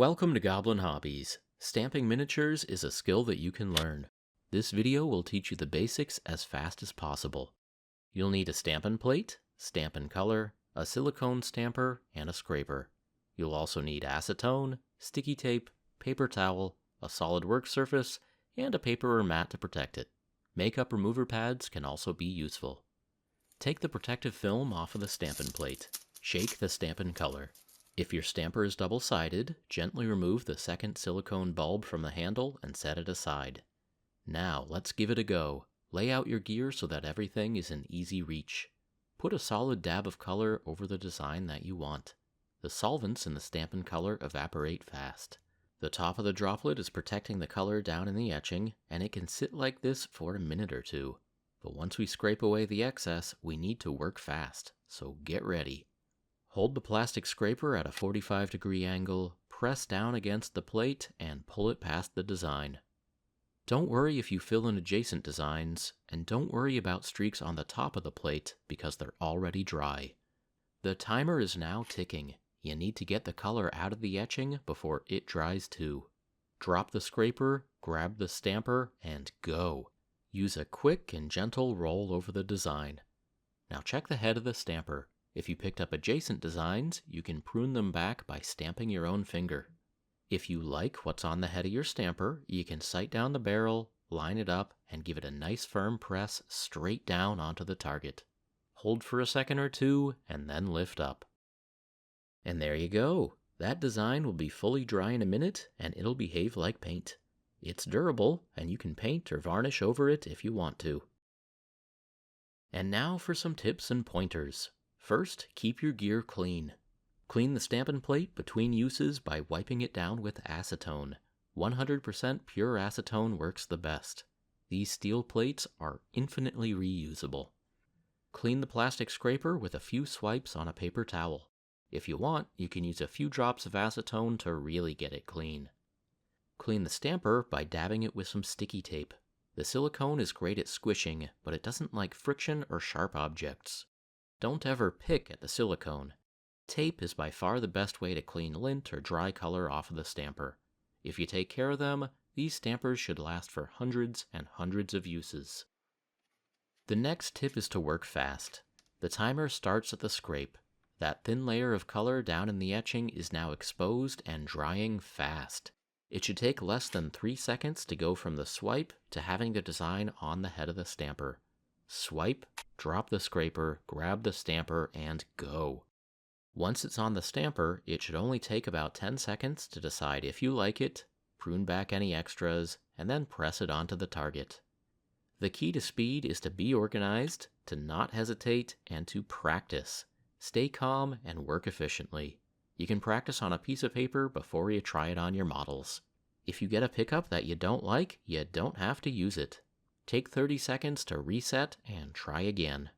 Welcome to Goblin Hobbies. Stamping miniatures is a skill that you can learn. This video will teach you the basics as fast as possible. You'll need a Stampin' plate, Stampin' color, a silicone stamper, and a scraper. You'll also need acetone, sticky tape, paper towel, a solid work surface, and a paper or mat to protect it. Makeup remover pads can also be useful. Take the protective film off of the Stampin' plate. Shake the Stampin' color. If your stamper is double-sided, gently remove the second silicone bulb from the handle and set it aside. Now, let's give it a go. Lay out your gear so that everything is in easy reach. Put a solid dab of color over the design that you want. The solvents in the Stampin' color evaporate fast. The top of the droplet is protecting the color down in the etching, and it can sit like this for a minute or two. But once we scrape away the excess, we need to work fast, so get ready. Hold the plastic scraper at a 45-degree angle, press down against the plate, and pull it past the design. Don't worry if you fill in adjacent designs, and don't worry about streaks on the top of the plate because they're already dry. The timer is now ticking. You need to get the color out of the etching before it dries too. Drop the scraper, grab the stamper, and go. Use a quick and gentle roll over the design. Now check the head of the stamper. If you picked up adjacent designs, you can prune them back by stamping your own finger. If you like what's on the head of your stamper, you can sight down the barrel, line it up, and give it a nice firm press straight down onto the target. Hold for a second or two, and then lift up. And there you go. That design will be fully dry in a minute, and it'll behave like paint. It's durable, and you can paint or varnish over it if you want to. And now for some tips and pointers. First, keep your gear clean. Clean the Stampin' plate between uses by wiping it down with acetone. 100% pure acetone works the best. These steel plates are infinitely reusable. Clean the plastic scraper with a few swipes on a paper towel. If you want, you can use a few drops of acetone to really get it clean. Clean the stamper by dabbing it with some sticky tape. The silicone is great at squishing, but it doesn't like friction or sharp objects. Don't ever pick at the silicone. Tape is by far the best way to clean lint or dry color off of the stamper. If you take care of them, these stampers should last for hundreds and hundreds of uses. The next tip is to work fast. The timer starts at the scrape. That thin layer of color down in the etching is now exposed and drying fast. It should take less than 3 seconds to go from the swipe to having the design on the head of the stamper. Swipe, drop the scraper, grab the stamper, and go. Once it's on the stamper, it should only take about 10 seconds to decide if you like it, prune back any extras, and then press it onto the target. The key to speed is to be organized, to not hesitate, and to practice. Stay calm and work efficiently. You can practice on a piece of paper before you try it on your models. If you get a pickup that you don't like, you don't have to use it. Take 30 seconds to reset and try again.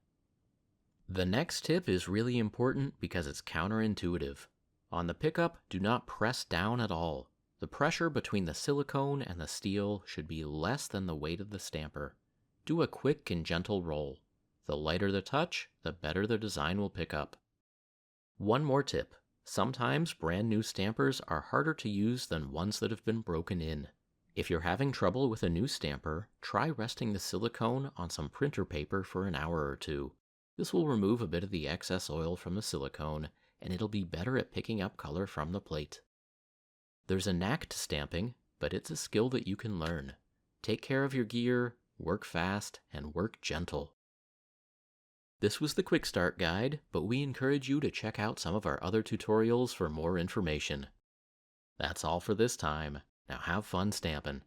The next tip is really important because it's counterintuitive. On the pickup, do not press down at all. The pressure between the silicone and the steel should be less than the weight of the stamper. Do a quick and gentle roll. The lighter the touch, the better the design will pick up. One more tip. Sometimes brand new stampers are harder to use than ones that have been broken in. If you're having trouble with a new stamper, try resting the silicone on some printer paper for an hour or two. This will remove a bit of the excess oil from the silicone, and it'll be better at picking up color from the plate. There's a knack to stamping, but it's a skill that you can learn. Take care of your gear, work fast, and work gentle. This was the Quick Start guide, but we encourage you to check out some of our other tutorials for more information. That's all for this time. Now have fun stamping.